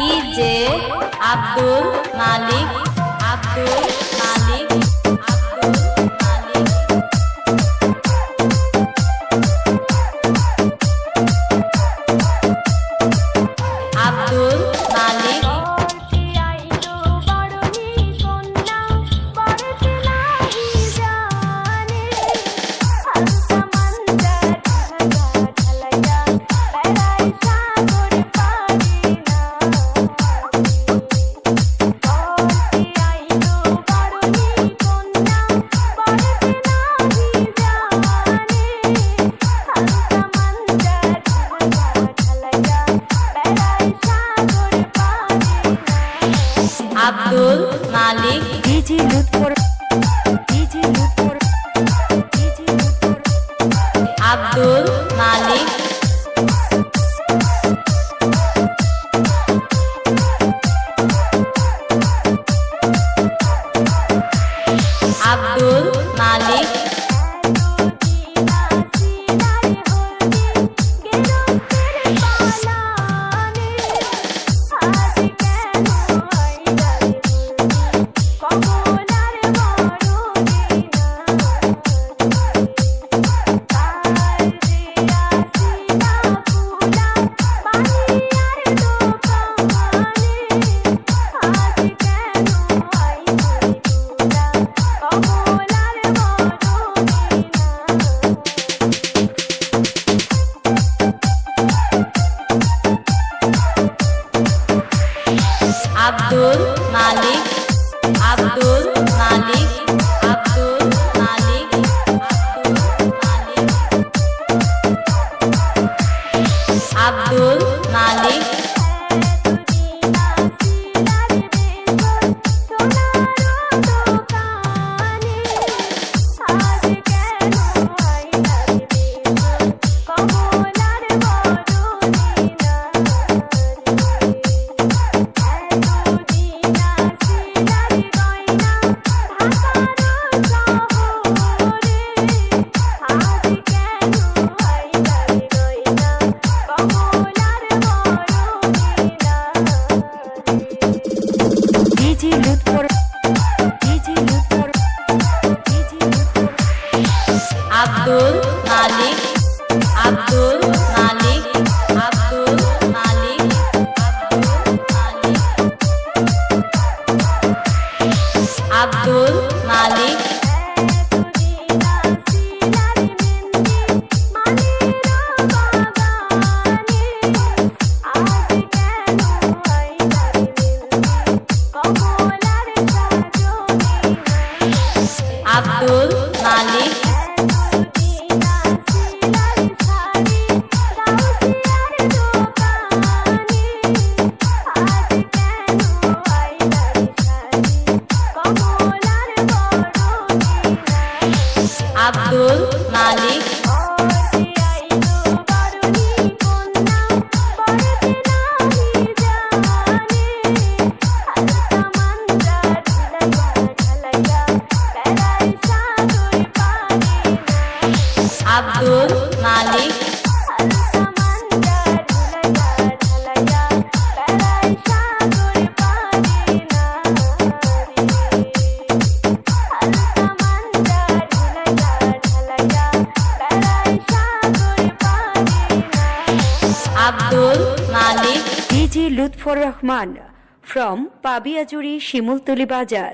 DJ Abdul Malik Abdul Malik Abdul Malik Abdul Malik Abdul Malik DJ Lutfor Abdul Malik Abdul Malik Abdul Malik Abdul Malik Abdul Malik Abdul Malik Abdul Malik Abdul Malik Abdul Malik Abdul Malik Abdul Malik Abdul Malik Abdul Malik Abdul Malik DJ Lutfor Rahman from Pabiajuri Shimultoli বাজার।